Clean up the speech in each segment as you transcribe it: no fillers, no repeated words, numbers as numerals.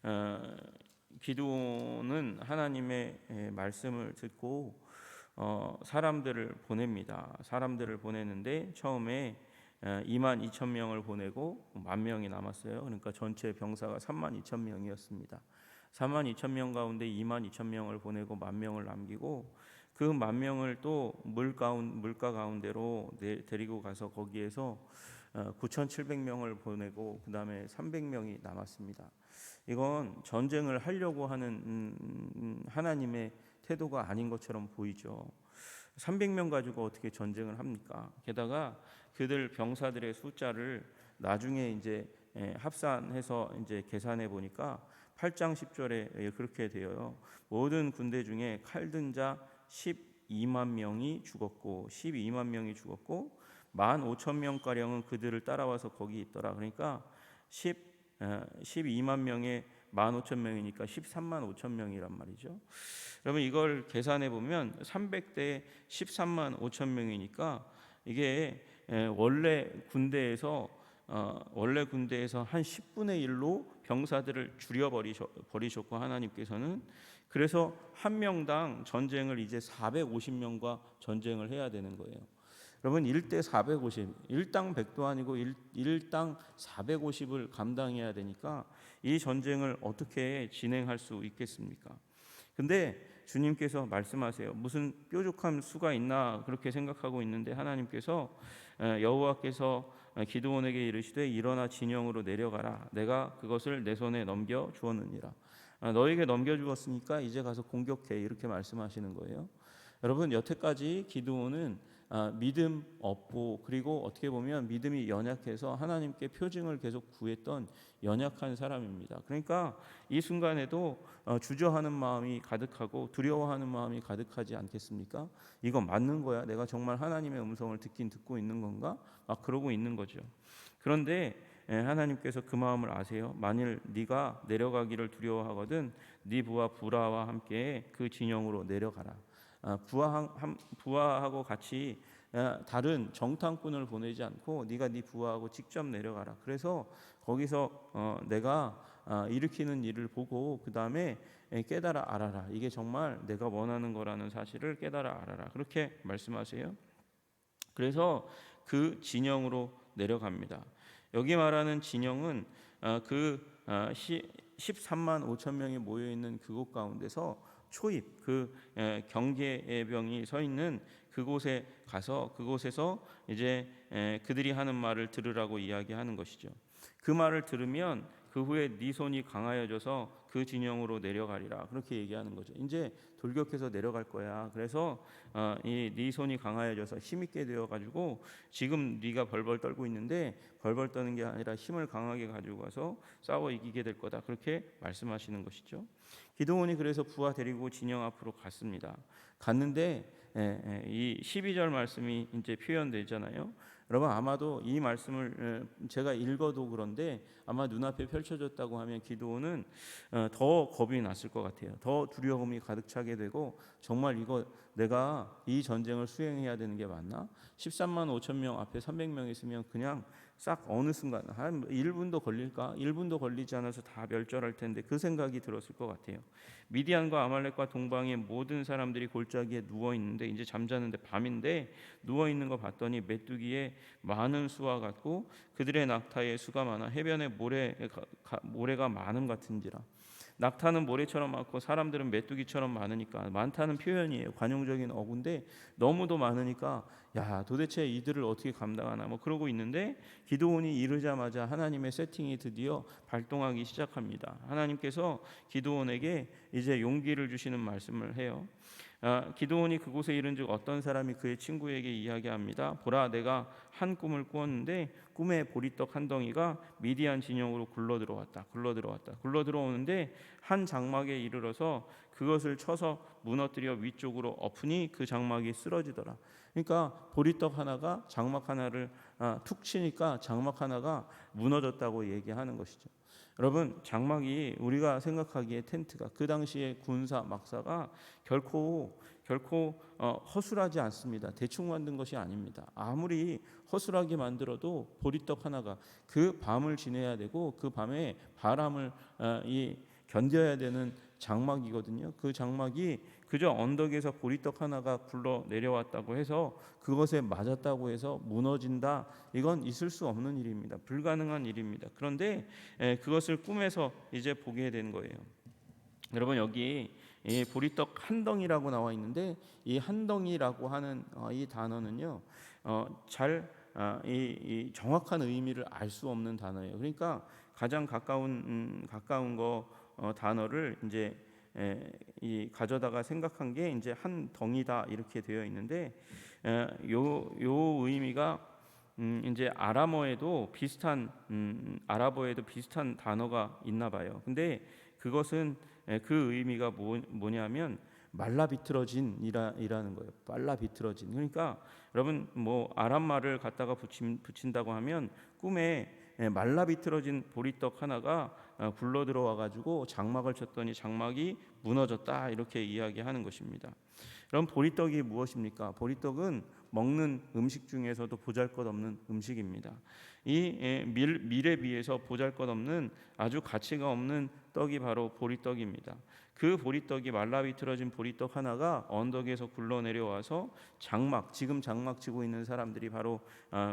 어, 기드온은 하나님의 말씀을 듣고 사람들을 보냅니다. 사람들을 보내는데 처음에 2만 2천 명을 보내고 10,000명이 남았어요. 그러니까 전체 병사가 3만 2천 명이었습니다. 3만 2천 명 가운데 2만 2천 명을 보내고 10,000명을 남기고 그 10,000명을 또 물가 가운데로 데리고 가서 거기에서 9,700명을 보내고 그 다음에 300명이 남았습니다. 이건 전쟁을 하려고 하는 하나님의 태도가 아닌 것처럼 보이죠. 300명 가지고 어떻게 전쟁을 합니까? 게다가 그들 병사들의 숫자를 나중에 이제 합산해서 이제 계산해 보니까 8장 10절에 그렇게 되어요. 모든 군대 중에 칼든 자 12만 명이 죽었고 12만 명이 죽었고 15,000명 가량은 그들을 따라와서 거기 있더라. 그러니까 12만 명에 15,000명이니까 13만 5천 명이란 말이죠. 그러면 이걸 계산해 보면 300대에 13만 5천 명이니까 이게 원래 군대에서 한 10분의 1로 병사들을 줄여 버리셨고 하나님께서는 그래서 한 명당 전쟁을 이제 450명과 전쟁을 해야 되는 거예요. 여러분 1대 450, 1당 100도 아니고 1당 450을 감당해야 되니까 이 전쟁을 어떻게 진행할 수 있겠습니까? 근데 주님께서 말씀하세요. 무슨 뾰족한 수가 있나 그렇게 생각하고 있는데 하나님께서 여호와께서 기드온에게 이르시되 일어나 진영으로 내려가라. 내가 그것을 내 손에 넘겨 주었느니라. 너에게 넘겨 주었으니까 이제 가서 공격해. 이렇게 말씀하시는 거예요. 여러분 여태까지 기드온은 믿음 없고 그리고 어떻게 보면 믿음이 연약해서 하나님께 표징을 계속 구했던 연약한 사람입니다. 그러니까 이 순간에도 주저하는 마음이 가득하고 두려워하는 마음이 가득하지 않겠습니까? 이거 맞는 거야? 내가 정말 하나님의 음성을 듣긴 듣고 있는 건가? 막 그러고 있는 거죠. 그런데 하나님께서 그 마음을 아세요. 만일 네가 내려가기를 두려워하거든 네 부하 부라와 함께 그 진영으로 내려가라. 부하하고 같이 다른 정탐꾼을 보내지 않고 네가 네 부하하고 직접 내려가라. 그래서 거기서 내가 일으키는 일을 보고 그 다음에 깨달아 알아라. 이게 정말 내가 원하는 거라는 사실을 깨달아 알아라. 그렇게 말씀하세요. 그래서 그 진영으로 내려갑니다. 여기 말하는 진영은 그 13만 5천 명이 모여 있는 그곳 가운데서 초입 그 경계병이 서 있는 그곳에 가서 그곳에서 이제 그들이 하는 말을 들으라고 이야기하는 것이죠. 그 말을 들으면 그 후에 네 손이 강하여져서 그 진영으로 내려가리라. 그렇게 얘기하는 거죠. 이제 돌격해서 내려갈 거야. 그래서 네 손이 강하여져서 힘있게 되어 가지고 지금 네가 벌벌 떨고 있는데 벌벌 떠는 게 아니라 힘을 강하게 가지고 가서 싸워 이기게 될 거다. 그렇게 말씀하시는 것이죠. 기드온이 그래서 부하 데리고 진영 앞으로 갔습니다. 갔는데 이 12절 말씀이 이제 표현되잖아요. 여러분 아마도 이 말씀을 제가 읽어도 그런데 아마 눈앞에 펼쳐졌다고 하면 기드온은 더 겁이 났을 것 같아요. 더 두려움이 가득 차게 되고 정말 이거 내가 이 전쟁을 수행해야 되는 게 맞나? 13만 5천 명 앞에 300명 있으면 그냥 싹 어느 순간 한 1분도 걸릴까? 1분도 걸리지 않아서 다 멸절할 텐데 그 생각이 들었을 것 같아요. 미디안과 아말렉과 동방의 모든 사람들이 골짜기에 누워 있는데 이제 잠자는데 밤인데 누워 있는 거 봤더니 메뚜기에 많은 수와 같고 그들의 낙타의 수가 많아 해변에 모래가 많음 같은지라. 낙타는 모래처럼 많고 사람들은 메뚜기처럼 많으니까 많다는 표현이에요. 관용적인 어구인데 너무도 많으니까 야 도대체 이들을 어떻게 감당하나 뭐 그러고 있는데 기드온이 이르자마자 하나님의 세팅이 드디어 발동하기 시작합니다. 하나님께서 기드온에게 이제 용기를 주시는 말씀을 해요. 기드온이 그곳에 이른즉 어떤 사람이 그의 친구에게 이야기합니다. 보라 내가 한 꿈을 꾸었는데 꿈에 보리떡 한 덩이가 미디안 진영으로 굴러 들어오는데 한 장막에 이르러서 그것을 쳐서 무너뜨려 위쪽으로 엎으니 그 장막이 쓰러지더라. 그러니까 보리떡 하나가 장막 하나를 툭 치니까 장막 하나가 무너졌다고 얘기하는 것이죠. 여러분 장막이 우리가 생각하기에 텐트가 그 당시에 군사 막사가 결코 허술하지 않습니다. 대충 만든 것이 아닙니다. 아무리 허술하게 만들어도 보리떡 하나가 그 밤을 지내야 되고 그 밤에 바람을 견뎌야 되는 장막이거든요. 그 장막이 그저 언덕에서 보리떡 하나가 굴러 내려왔다고 해서 그것에 맞았다고 해서 무너진다. 이건 있을 수 없는 일입니다. 불가능한 일입니다. 그런데 그것을 꿈에서 이제 보게 된 거예요. 여러분 여기 이 보리떡 한 덩이라고 나와 있는데 이 한 덩이라고 하는 이 단어는요 이 정확한 의미를 알 수 없는 단어예요. 그러니까 가장 가까운 거 단어를 이제 이 가져다가 생각한 게 이제 한 덩이다 이렇게 되어 있는데 요 의미가 이제 아랍어에도 비슷한 단어가 있나 봐요. 근데 그것은 그 의미가 뭐냐면 말라 비틀어진이라는 거예요. 말라 비틀어진. 그러니까 여러분 뭐 아랍 말을 갖다가 붙인다고 하면 꿈에 말라 비틀어진 보리떡 하나가 굴러 들어와 가지고 장막을 쳤더니 장막이 무너졌다 이렇게 이야기하는 것입니다. 그럼 보리떡이 무엇입니까? 보리떡은 먹는 음식 중에서도 보잘것없는 음식입니다. 이 밀에 비해서 보잘것없는 아주 가치가 없는 떡이 바로 보리떡입니다. 그 보리떡이 말라 비틀어진 보리떡 하나가 언덕에서 굴러 내려와서 지금 장막 치고 있는 사람들이 바로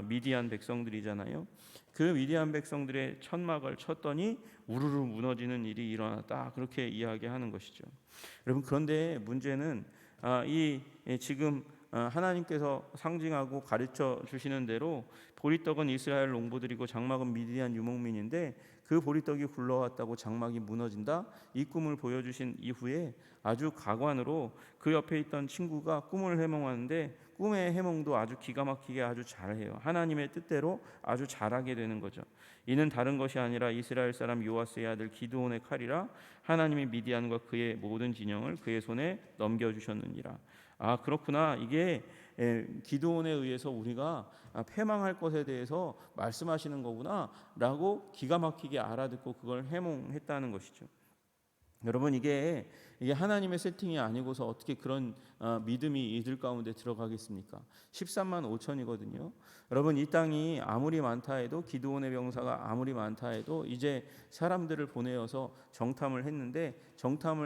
미디안 백성들이잖아요. 그 미디안 백성들의 천막을 쳤더니 우르르 무너지는 일이 일어났다. 그렇게 이야기하는 것이죠. 여러분 그런데 문제는 지금 하나님께서 상징하고 가르쳐 주시는 대로 보리떡은 이스라엘 농부들이고 장막은 미디안 유목민인데 그 보리떡이 굴러왔다고 장막이 무너진다. 이 꿈을 보여주신 이후에 아주 가관으로 그 옆에 있던 친구가 꿈을 해몽하는데 꿈의 해몽도 아주 기가 막히게 아주 잘해요. 하나님의 뜻대로 아주 잘하게 되는 거죠. 이는 다른 것이 아니라 이스라엘 사람 요아스의 아들 기드온의 칼이라 하나님이 미디안과 그의 모든 진영을 그의 손에 넘겨주셨느니라. 그렇구나. 이게 기드온에 의해서 우리가 패망할 것에 대해서 말씀하시는 거구나 라고 기가 막히게 알아듣고 그걸 해몽했다는 것이죠. 여러분 이게 하나님의 세팅이 아니고서 어떻게 그런 믿음이 이들 가운데 들어가겠습니까? 13만 5천이거든요. 여러분 이 땅이 아무리 많다 해도 기드온의 병사가 아무리 많다 해도 이제 사람들을 보내어서 정탐을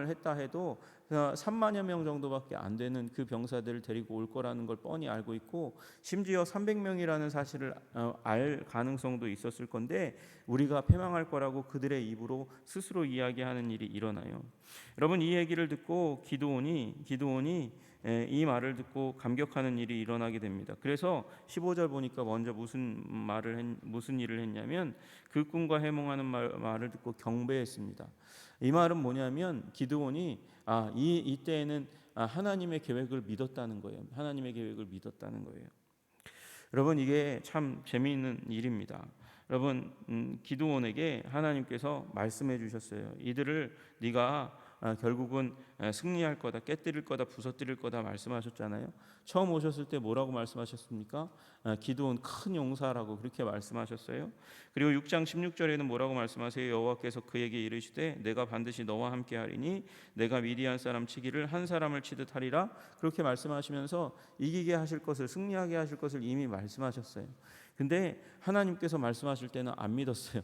했다 해도 3만여 명 정도밖에 안 되는 그 병사들을 데리고 올 거라는 걸 뻔히 알고 있고 심지어 300명이라는 사실을 알 가능성도 있었을 건데 우리가 패망할 거라고 그들의 입으로 스스로 이야기하는 일이 일어나요. 여러분 이 얘기를 듣고 기드온이 이 말을 듣고 감격하는 일이 일어나게 됩니다. 그래서 15절 보니까 먼저 무슨 일을 했냐면 그 꿈과 해몽하는 말을 듣고 경배했습니다. 이 말은 뭐냐면 기드온이 이때에는 하나님의 계획을 믿었다는 거예요. 하나님의 계획을 믿었다는 거예요. 여러분 이게 참 재미있는 일입니다. 여러분 기드온에게 하나님께서 말씀해 주셨어요. 이들을 네가 결국은 승리할 거다, 깨뜨릴 거다, 부서뜨릴 거다 말씀하셨잖아요. 처음 오셨을 때 뭐라고 말씀하셨습니까? 기드온 큰 용사라고 그렇게 말씀하셨어요. 그리고 6장 16절에는 뭐라고 말씀하세요? 여호와께서 그에게 이르시되 내가 반드시 너와 함께 하리니 내가 미디안 사람 치기를 한 사람을 치듯 하리라. 그렇게 말씀하시면서 이기게 하실 것을, 승리하게 하실 것을 이미 말씀하셨어요. 근데 하나님께서 말씀하실 때는 안 믿었어요.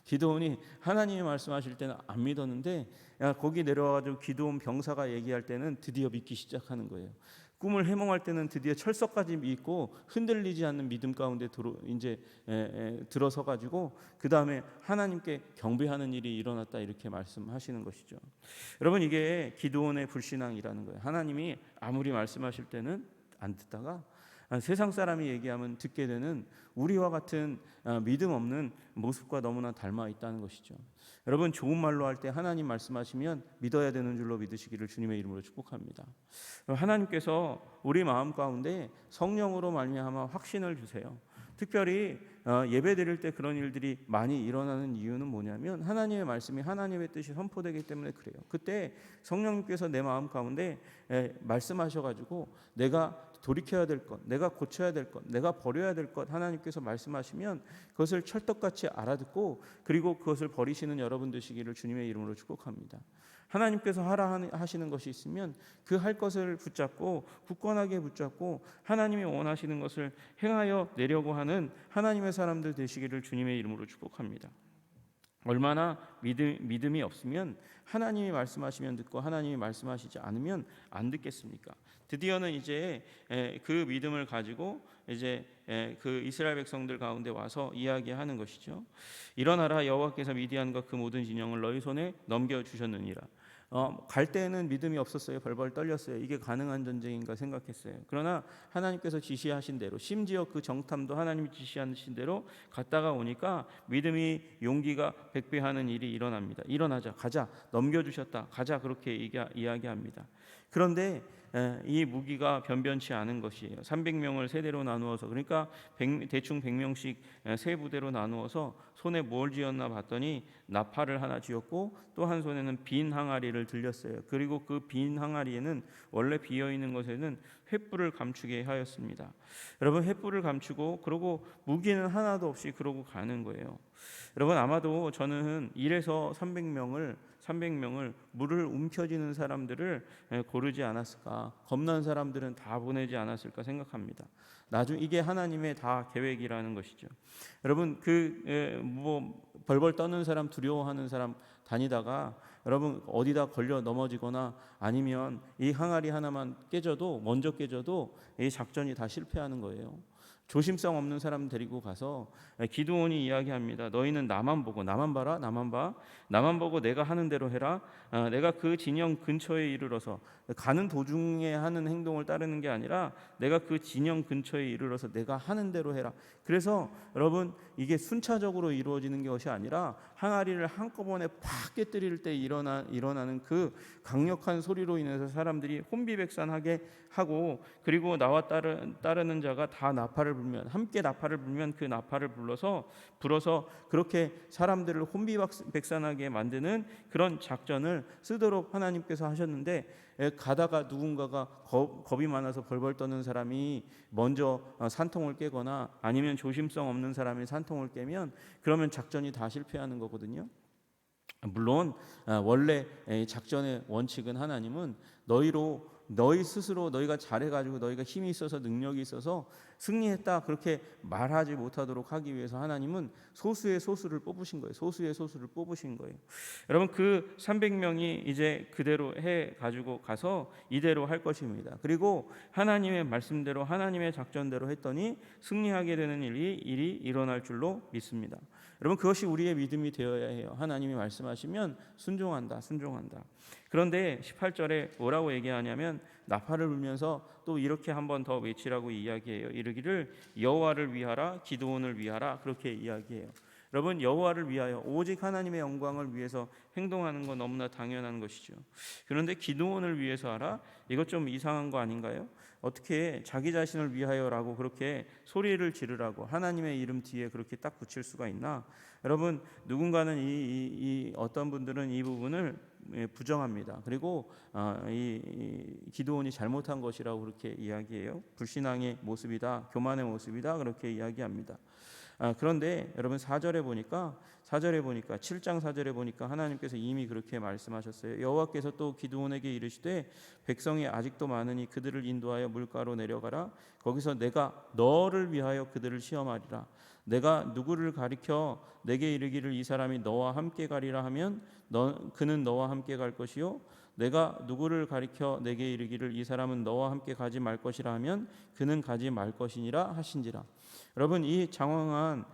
기드온이 하나님이 말씀하실 때는 안 믿었는데 거기 내려와가지고 기드온 병사가 얘기할 때는 드디어 믿기 시작하는 거예요. 꿈을 해몽할 때는 드디어 철석까지 믿고 흔들리지 않는 믿음 가운데 들어서 가지고 그 다음에 하나님께 경배하는 일이 일어났다 이렇게 말씀하시는 것이죠. 여러분 이게 기드온의 불신앙이라는 거예요. 하나님이 아무리 말씀하실 때는 안 듣다가 세상 사람이 얘기하면 듣게 되는 우리와 같은 믿음 없는 모습과 너무나 닮아 있다는 것이죠. 여러분 좋은 말로 할 때 하나님 말씀하시면 믿어야 되는 줄로 믿으시기를 주님의 이름으로 축복합니다. 하나님께서 우리 마음 가운데 성령으로 말미암아 확신을 주세요. 특별히 예배 드릴 때 그런 일들이 많이 일어나는 이유는 뭐냐면 하나님의 말씀이 하나님의 뜻이 선포되기 때문에 그래요. 그때 성령님께서 내 마음 가운데 말씀하셔가지고 내가 돌이켜야 될 것, 내가 고쳐야 될 것, 내가 버려야 될 것 하나님께서 말씀하시면 그것을 찰떡같이 알아듣고 그리고 그것을 버리시는 여러분 되시기를 주님의 이름으로 축복합니다. 하나님께서 하라 하시는 것이 있으면 그 할 것을 붙잡고 굳건하게 붙잡고 하나님이 원하시는 것을 행하여 내려고 하는 하나님의 사람들 되시기를 주님의 이름으로 축복합니다. 얼마나 믿음이 없으면 하나님이 말씀하시면 듣고 하나님이 말씀하시지 않으면 안 듣겠습니까? 드디어는 이제 그 믿음을 가지고 이제 그 이스라엘 백성들 가운데 와서 이야기하는 것이죠. 일어나라, 여호와께서 미디안과 그 모든 진영을 너희 손에 넘겨 주셨느니라. 갈 때는 믿음이 없었어요. 벌벌 떨렸어요. 이게 가능한 전쟁인가 생각했어요. 그러나 하나님께서 지시하신 대로, 심지어 그 정탐도 하나님이 지시하신 대로 갔다가 오니까 믿음이 용기가 백배하는 일이 일어납니다. 일어나자, 가자, 넘겨주셨다, 가자, 그렇게 이야기합니다. 그런데 이 무기가 변변치 않은 것이에요. 300명을 세대로 나누어서, 그러니까 대충 100명씩 세 부대로 나누어서 손에 뭘 쥐었나 봤더니 나팔을 하나 쥐었고 또 한 손에는 빈 항아리를 들렸어요. 그리고 그 빈 항아리에는, 원래 비어 있는 것에는 횃불을 감추게 하였습니다. 여러분, 횃불을 감추고 그러고 무기는 하나도 없이 그러고 가는 거예요. 여러분, 아마도 저는 1에서 300명을 물을 움켜쥐는 사람들을 고르지 않았을까, 겁난 사람들은 다 보내지 않았을까 생각합니다. 나중 이게 하나님의 다 계획이라는 것이죠. 여러분, 벌벌 떠는 사람, 두려워하는 사람 다니다가 여러분 어디다 걸려 넘어지거나 아니면 이 항아리 하나만 먼저 깨져도 이 작전이 다 실패하는 거예요. 조심성 없는 사람 데리고 가서 기드온이 이야기합니다. 너희는 나만 보고, 나만 봐라, 나만 보고 내가 하는 대로 해라. 내가 그 진영 근처에 이르러서, 가는 도중에 하는 행동을 따르는 게 아니라 내가 그 진영 근처에 이르러서 내가 하는 대로 해라. 그래서 여러분, 이게 순차적으로 이루어지는 것이 아니라 항아리를 한꺼번에 팍 깨뜨릴 때 일어나는 그 강력한 소리로 인해서 사람들이 혼비백산하게 하고, 그리고 나와 따르는 자가 다 함께 나팔을 불면 그 나팔을 불어서 그렇게 사람들을 혼비백산하게 만드는 그런 작전을 쓰도록 하나님께서 하셨는데, 가다가 누군가가 겁이 많아서 벌벌 떠는 사람이 먼저 산통을 깨거나 아니면 조심성 없는 사람이 산통을 깨면, 그러면 작전이 다 실패하는 거거든요. 물론 원래 작전의 원칙은, 하나님은 너희 스스로 너희가 잘해가지고 너희가 힘이 있어서 능력이 있어서 승리했다 그렇게 말하지 못하도록 하기 위해서 하나님은 소수의 소수를 뽑으신 거예요. 여러분, 그 300명이 이제 그대로 해 가지고 가서 이대로 할 것입니다. 그리고 하나님의 말씀대로, 하나님의 작전대로 했더니 승리하게 되는 일이 일어날 줄로 믿습니다. 여러분, 그것이 우리의 믿음이 되어야 해요. 하나님이 말씀하시면 순종한다. 그런데 18절에 뭐라고 얘기하냐면, 나팔을 불면서 또 이렇게 한 번 더 외치라고 이야기해요. 이르기를 여호와를 위하라, 기드온을 위하라, 그렇게 이야기해요. 여러분, 여호와를 위하여, 오직 하나님의 영광을 위해서 행동하는 건 너무나 당연한 것이죠. 그런데 기드온을 위해서 하라? 이것 좀 이상한 거 아닌가요? 어떻게 자기 자신을 위하여라고 그렇게 소리를 지르라고 하나님의 이름 뒤에 그렇게 딱 붙일 수가 있나? 여러분, 누군가는 어떤 분들은 이 부분을 부정합니다. 그리고 이 기드온이 잘못한 것이라고 그렇게 이야기해요. 불신앙의 모습이다, 교만의 모습이다, 그렇게 이야기합니다. 그런데 여러분, 4절에 보니까 7장 4절에 보니까 하나님께서 이미 그렇게 말씀하셨어요. 여호와께서 또 기드온에게 이르시되, 백성이 아직도 많으니 그들을 인도하여 물가로 내려가라. 거기서 내가 너를 위하여 그들을 시험하리라. 내가 누구를 가리켜 내게 이르기를 이 사람이 너와 함께 가리라 하면 그는 너와 함께 갈 것이요, 내가 누구를 가리켜 내게 이르기를 이 사람은 너와 함께 가지 말 것이라 하면 그는 가지 말 것이니라 하신지라. 여러분, 이 장황한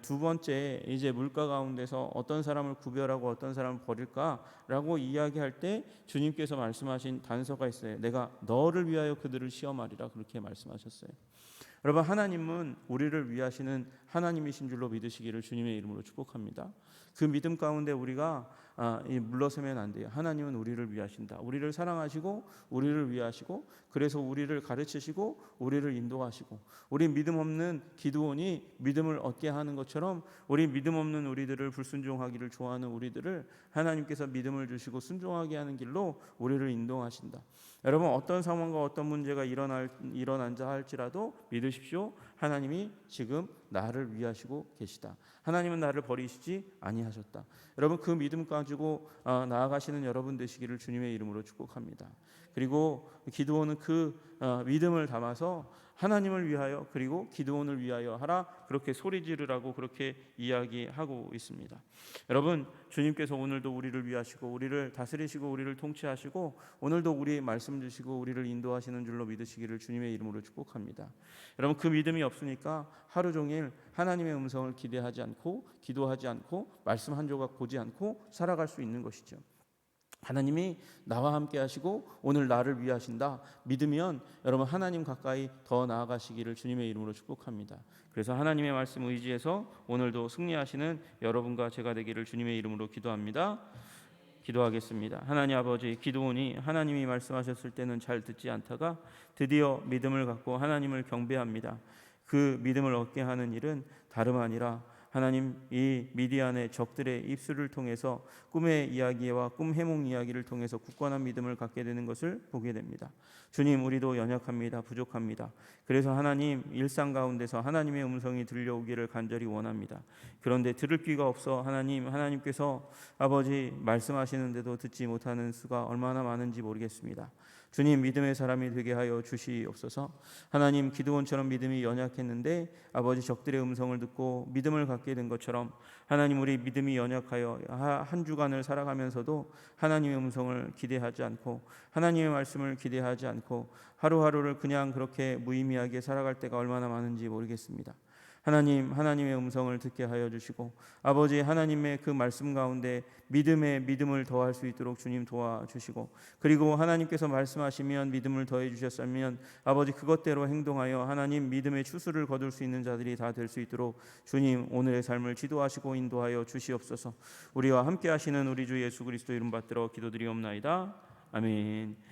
두 번째 이제 물가 가운데서 어떤 사람을 구별하고 어떤 사람을 버릴까라고 이야기할 때 주님께서 말씀하신 단서가 있어요. 내가 너를 위하여 그들을 시험하리라, 그렇게 말씀하셨어요. 여러분, 하나님은 우리를 위하시는 하나님이신 줄로 믿으시기를 주님의 이름으로 축복합니다. 그 믿음 가운데 우리가 물러서면 안 돼요. 하나님은 우리를 위하신다. 우리를 사랑하시고 우리를 위하시고, 그래서 우리를 가르치시고 우리를 인도하시고, 우리 믿음 없는 기드온이 믿음을 얻게 하는 것처럼 우리 믿음 없는 우리들을, 불순종하기를 좋아하는 우리들을 하나님께서 믿음을 주시고 순종하게 하는 길로 우리를 인도하신다. 여러분, 어떤 상황과 어떤 문제가 일어난다 할지라도 믿으십시오. 하나님이 지금 나를 위하시고 계시다. 하나님은 나를 버리시지 아니하셨다. 여러분, 그 믿음 가지고 나아가시는 여러분 되시기를 주님의 이름으로 축복합니다. 그리고 기드온은 그 믿음을 담아서 하나님을 위하여 그리고 기드온을 위하여 하라 그렇게 소리 지르라고 그렇게 이야기하고 있습니다. 여러분, 주님께서 오늘도 우리를 위하시고 우리를 다스리시고 우리를 통치하시고 오늘도 우리 말씀 주시고 우리를 인도하시는 줄로 믿으시기를 주님의 이름으로 축복합니다. 여러분, 그 믿음이 없으니까 하루 종일 하나님의 음성을 기대하지 않고 기도하지 않고 말씀 한 조각 보지 않고 살아갈 수 있는 것이죠. 하나님이 나와 함께 하시고 오늘 나를 위하신다 믿으면 여러분 하나님 가까이 더 나아가시기를 주님의 이름으로 축복합니다. 그래서 하나님의 말씀 의지해서 오늘도 승리하시는 여러분과 제가 되기를 주님의 이름으로 기도합니다. 기도하겠습니다. 하나님 아버지, 기드온이 하나님이 말씀하셨을 때는 잘 듣지 않다가 드디어 믿음을 갖고 하나님을 경배합니다. 그 믿음을 얻게 하는 일은 다름 아니라 하나님 이 미디안의 적들의 입술을 통해서 꿈의 이야기와 꿈 해몽 이야기를 통해서 굳건한 믿음을 갖게 되는 것을 보게 됩니다. 주님, 우리도 연약합니다. 부족합니다. 그래서 하나님 일상 가운데서 하나님의 음성이 들려오기를 간절히 원합니다. 그런데 들을 귀가 없어 하나님께서 아버지 말씀하시는데도 듣지 못하는 수가 얼마나 많은지 모르겠습니다. 주님, 믿음의 사람이 되게 하여 주시옵소서. 하나님, 기드온처럼 믿음이 연약했는데 아버지 적들의 음성을 듣고 믿음을 갖게 된 것처럼 하나님, 우리 믿음이 연약하여 한 주간을 살아가면서도 하나님의 음성을 기대하지 않고 하나님의 말씀을 기대하지 않고 하루하루를 그냥 그렇게 무의미하게 살아갈 때가 얼마나 많은지 모르겠습니다. 하나님, 하나님의 음성을 듣게 하여 주시고 아버지 하나님의 그 말씀 가운데 믿음을 더할 수 있도록 주님 도와주시고 그리고 하나님께서 말씀하시면 믿음을 더해 주셨으면 아버지 그것대로 행동하여 하나님 믿음의 추수를 거둘 수 있는 자들이 다 될 수 있도록 주님 오늘의 삶을 지도하시고 인도하여 주시옵소서. 우리와 함께 하시는 우리 주 예수 그리스도 이름 받들어 기도드리옵나이다. 아멘.